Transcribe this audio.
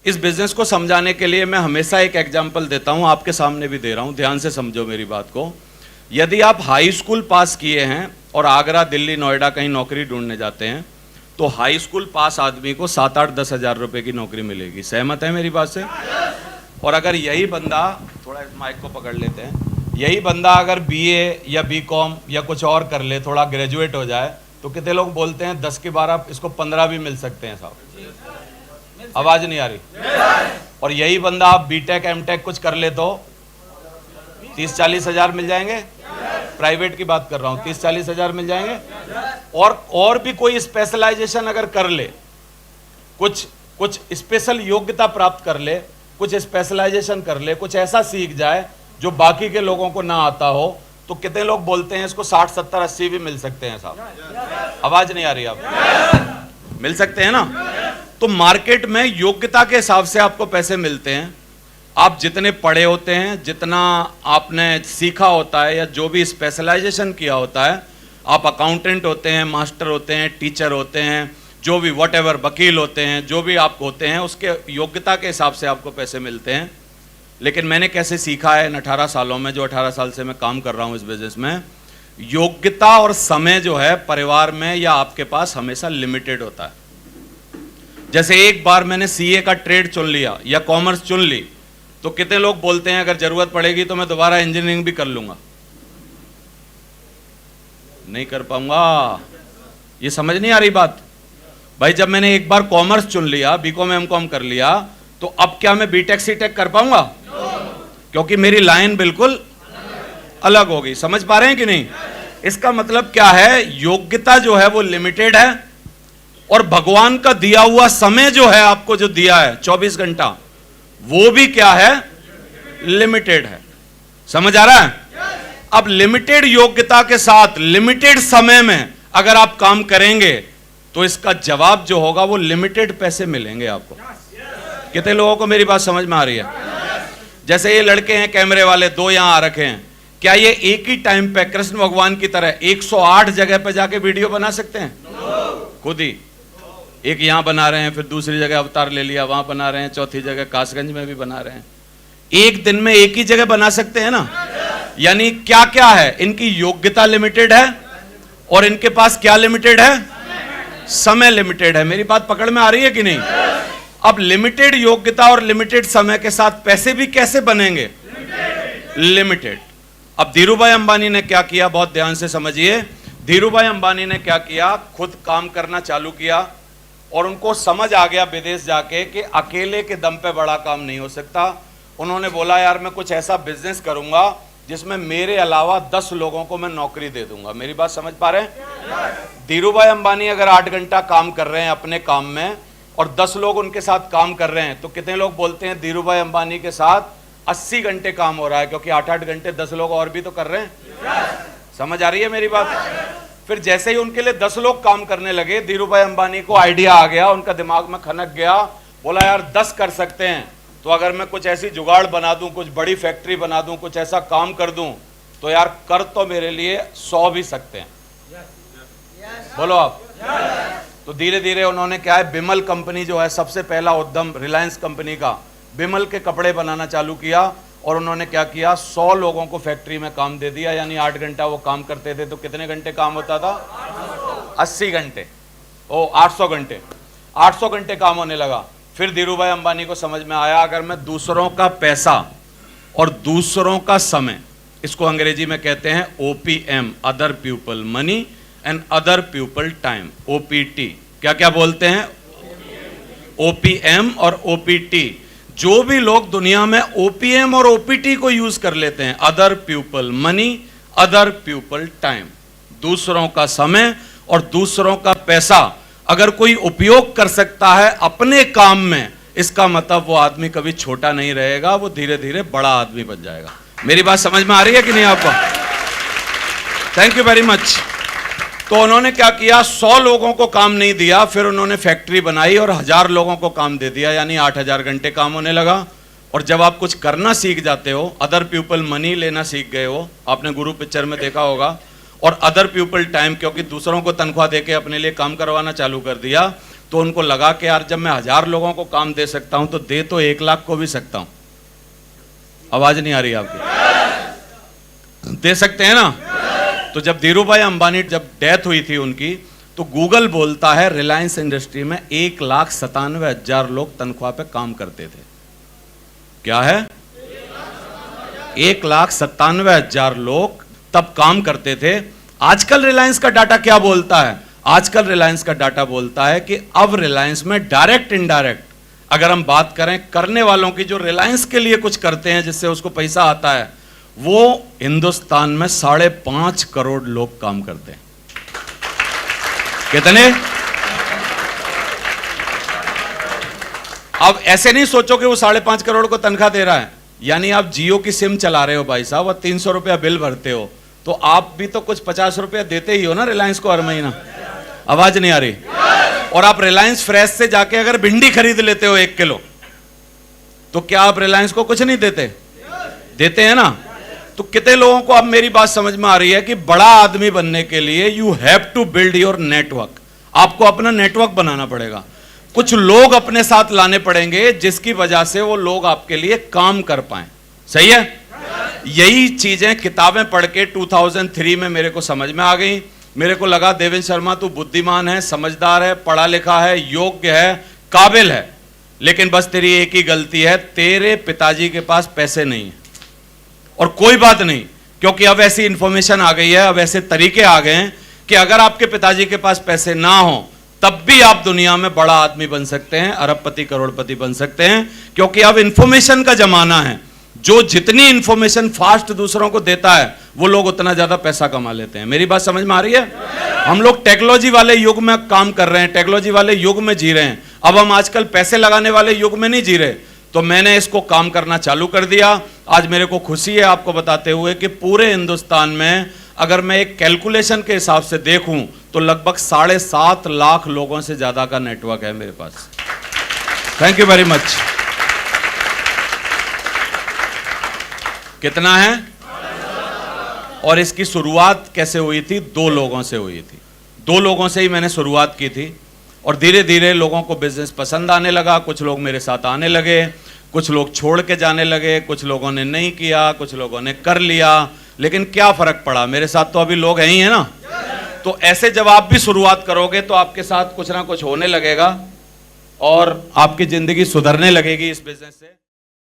इस बिजनेस को समझाने के लिए मैं हमेशा एक एग्जाम्पल देता हूं, आपके सामने भी दे रहा हूं, ध्यान से समझो मेरी बात को। यदि आप हाई स्कूल पास किए हैं और आगरा, दिल्ली, नोएडा कहीं नौकरी ढूंढने जाते हैं, तो हाई स्कूल पास आदमी को 7-8-10 हज़ार रुपए की नौकरी मिलेगी। सहमत है मेरी बात से? और अगर यही बंदा, थोड़ा इस माइक को पकड़ लेते हैं, यही बंदा अगर बीए या बीकॉम या कुछ और कर ले, थोड़ा ग्रेजुएट हो जाए, तो कितने लोग बोलते हैं 10 के 12 इसको 15 भी मिल सकते हैं साहब। आवाज नहीं आ रही? और यही बंदा आप बीटेक एमटेक कुछ कर ले तो 30-40 हज़ार मिल जाएंगे। प्राइवेट की बात कर रहा हूं, 30-40 हज़ार मिल जाएंगे। और भी कोई स्पेशलाइजेशन अगर कर ले, कुछ स्पेशल योग्यता प्राप्त कर ले, कुछ स्पेशलाइजेशन कर ले, कुछ ऐसा सीख जाए जो बाकी के लोगों को ना आता हो, तो कितने लोग बोलते हैं इसको 60, 70, 80 भी मिल सकते हैं साहब। आवाज नहीं आ रही? आप मिल सकते हैं ना? तो मार्केट में योग्यता के हिसाब से आपको पैसे मिलते हैं। आप जितने पढ़े होते हैं, जितना आपने सीखा होता है या जो भी स्पेशलाइजेशन किया होता है, आप अकाउंटेंट होते हैं, मास्टर होते हैं, टीचर होते हैं, जो भी व्हाटएवर, वकील होते हैं, जो भी आप होते हैं, उसके योग्यता के हिसाब से आपको पैसे मिलते हैं। लेकिन मैंने कैसे सीखा है इन 18 सालों में, जो 18 साल से मैं काम कर रहा हूं इस बिजनेस में, योग्यता और समय जो है परिवार में या आपके पास हमेशा लिमिटेड होता है। जैसे एक बार मैंने सीए का ट्रेड चुन लिया या कॉमर्स चुन ली, तो कितने लोग बोलते हैं अगर जरूरत पड़ेगी तो मैं दोबारा इंजीनियरिंग भी कर लूंगा। नहीं कर पाऊंगा। ये समझ नहीं आ रही बात? भाई जब मैंने एक बार कॉमर्स चुन लिया, बीकॉम एमकॉम कर लिया, तो अब क्या मैं बीटेक सीटेक कर पाऊंगा? क्योंकि मेरी लाइन बिल्कुल अलग हो गई। समझ पा रहे हैं कि नहीं? इसका मतलब क्या है? योग्यता जो है वो लिमिटेड है, और भगवान का दिया हुआ समय जो है, आपको जो दिया है 24 घंटा, वो भी क्या है? लिमिटेड है। समझ आ रहा है? अब लिमिटेड योग्यता के साथ लिमिटेड समय में अगर आप काम करेंगे, तो इसका जवाब जो होगा वो लिमिटेड पैसे मिलेंगे आपको। कितने लोगों को मेरी बात समझ में आ रही है? जैसे ये लड़के हैं कैमरे वाले, 2 यहां आ रखे हैं, क्या ये एक ही टाइम पे कृष्ण भगवान की तरह 108 जगह पे जाके वीडियो बना सकते हैं? खुद ही एक यहां बना रहे हैं, फिर दूसरी जगह अवतार ले लिया, वहां बना रहे हैं, चौथी जगह कासगंज में भी बना रहे हैं। एक दिन में एक ही जगह बना सकते हैं ना? यानी क्या क्या है? इनकी योग्यता लिमिटेड है, और इनके पास क्या लिमिटेड है? समय लिमिटेड है। मेरी बात पकड़ में आ रही है कि नहीं? अब लिमिटेड योग्यता और लिमिटेड समय के साथ पैसे भी कैसे बनेंगे? लिमिटेड। अब धीरूभाई अंबानी ने क्या किया, बहुत ध्यान से समझिए। धीरूभाई अंबानी ने क्या किया? खुद काम करना चालू किया, और उनको समझ आ गया विदेश जाके कि अकेले के दम पे बड़ा काम नहीं हो सकता। उन्होंने बोला यार मैं कुछ ऐसा बिजनेस करूंगा जिसमें मेरे अलावा 10 लोगों को मैं नौकरी दे दूंगा। मेरी बात समझ पा रहे हैं? धीरूभाई अंबानी अगर 8 घंटा काम कर रहे हैं अपने काम में, और 10 लोग उनके साथ काम कर रहे हैं, तो कितने लोग बोलते हैं धीरूभाई अंबानी के साथ 80 घंटे काम हो रहा है, क्योंकि 8-8 घंटे 10 लोग और भी तो कर रहे हैं। समझ आ रही है मेरी बात? फिर जैसे ही उनके लिए 10 लोग काम करने लगे, धीरूभाई अंबानी को आइडिया आ गया, उनका दिमाग में खनक गया, बोला यार 10 कर सकते हैं, तो अगर मैं कुछ ऐसी जुगाड़ बना दूं, कुछ बड़ी फैक्ट्री बना दूं, कुछ ऐसा काम कर दूं, तो यार कर तो मेरे लिए 100 भी सकते हैं। बोलो आप। तो धीरे धीरे उन्होंने क्या है, बिमल कंपनी जो है सबसे पहला उद्यम रिलायंस कंपनी का, बिमल के कपड़े बनाना चालू किया, और उन्होंने क्या किया, 100 लोगों को फैक्ट्री में काम दे दिया। यानी 8 घंटा वो काम करते थे, तो कितने घंटे काम होता था? 80 घंटे, 800 घंटे, 800 घंटे काम होने लगा। फिर धीरूभाई अंबानी को समझ में आया, अगर मैं दूसरों का पैसा और दूसरों का समय, इसको अंग्रेजी में कहते हैं OPM, other people money and other people time, OPT। क्या क्या बोलते हैं? OPM और OPT। जो भी लोग दुनिया में OPM और OPT को यूज कर लेते हैं, other people money, other people time, दूसरों का समय और दूसरों का पैसा अगर कोई उपयोग कर सकता है अपने काम में, इसका मतलब वो आदमी कभी छोटा नहीं रहेगा, वो धीरे धीरे बड़ा आदमी बन जाएगा। मेरी बात समझ में आ रही है कि नहीं आपको? Thank you very much. तो उन्होंने क्या किया, 100 लोगों को काम नहीं दिया, फिर उन्होंने फैक्ट्री बनाई और 1000 लोगों को काम दे दिया, यानी 8000 घंटे काम होने लगा। और जब आप कुछ करना सीख जाते हो, अदर पीपल मनी लेना सीख गए हो, आपने गुरु पिक्चर में देखा होगा, और अदर पीपल टाइम, क्योंकि दूसरों को तनख्वाह देके अपने लिए काम करवाना चालू कर दिया, तो उनको लगा कि यार जब मैं 1000 लोगों को काम दे सकता हूं तो दे तो 1 लाख को भी सकता हूं। आवाज नहीं आ रही आपकी? दे सकते हैं ना? तो जब धीरूभाई अंबानी जब डेथ हुई थी उनकी, तो गूगल बोलता है रिलायंस इंडस्ट्री में 1,97,000 लोग तनख्वाह पे काम करते थे। क्या है? 1,97,000 लोग तब काम करते थे। आजकल रिलायंस का डाटा क्या बोलता है? आजकल रिलायंस का डाटा बोलता है कि अब रिलायंस में डायरेक्ट इनडायरेक्ट अगर हम बात करें करने वालों की, जो रिलायंस के लिए कुछ करते हैं जिससे उसको पैसा आता है, वो हिंदुस्तान में 5.5 करोड़ लोग काम करते हैं। कितने? अब ऐसे नहीं सोचो कि वो 5.5 करोड़ को तनख्वाह दे रहा है। यानी आप जियो की सिम चला रहे हो भाई साहब और 300 रुपया बिल भरते हो, तो आप भी तो कुछ 50 रुपया देते ही हो ना रिलायंस को हर महीना। आवाज नहीं आ रही? और आप रिलायंस फ्रेश से जाके अगर भिंडी खरीद लेते हो 1 किलो, तो क्या आप रिलायंस को कुछ नहीं देते? देते हैं ना। तो कितने लोगों को अब मेरी बात समझ में आ रही है कि बड़ा आदमी बनने के लिए you have to build your network. आपको अपना नेटवर्क बनाना पड़ेगा, कुछ लोग अपने साथ लाने पड़ेंगे जिसकी वजह से वो लोग आपके लिए काम कर पाए। सही है? यही चीजें किताबें पढ़ के 2003 में मेरे को समझ में आ गई। मेरे को लगा देवेंद्र शर्मा तू बुद्धिमान है, समझदार है, पढ़ा लिखा है, योग्य है, काबिल है, लेकिन बस तेरी एक ही गलती है, तेरे पिताजी के पास पैसे नहीं है। और कोई बात नहीं, क्योंकि अब ऐसी इंफॉर्मेशन आ गई है, अब ऐसे तरीके आ गए हैं कि अगर आपके पिताजी के पास पैसे ना हो तब भी आप दुनिया में बड़ा आदमी बन सकते हैं, अरबपति करोड़पति बन सकते हैं, क्योंकि अब इंफॉर्मेशन का जमाना है। जो जितनी इंफॉर्मेशन फास्ट दूसरों को देता है वो लोग उतना ज्यादा पैसा कमा लेते हैं। मेरी बात समझ में आ रही है? हम लोग टेक्नोलॉजी वाले युग में काम कर रहे हैं, टेक्नोलॉजी वाले युग में जी रहे हैं। अब हम आजकल पैसे लगाने वाले युग में नहीं जी रहे। तो मैंने इसको काम करना चालू कर दिया। आज मेरे को खुशी है आपको बताते हुए कि पूरे हिंदुस्तान में अगर मैं एक कैलकुलेशन के हिसाब से देखूं तो लगभग 7.5 लाख लोगों से ज्यादा का नेटवर्क है मेरे पास। Thank you very much. कितना है? और इसकी शुरुआत कैसे हुई थी? 2 लोगों से हुई थी। 2 लोगों से ही मैंने शुरुआत की थी और धीरे धीरे लोगों को बिजनेस पसंद आने लगा। कुछ लोग मेरे साथ आने लगे, कुछ लोग छोड़ के जाने लगे, कुछ लोगों ने नहीं किया, कुछ लोगों ने कर लिया। लेकिन क्या फर्क पड़ा, मेरे साथ तो अभी लोग हैं ही है ना। तो ऐसे जब आप भी शुरुआत करोगे तो आपके साथ कुछ ना कुछ होने लगेगा और आपकी जिंदगी सुधरने लगेगी इस बिजनेस से।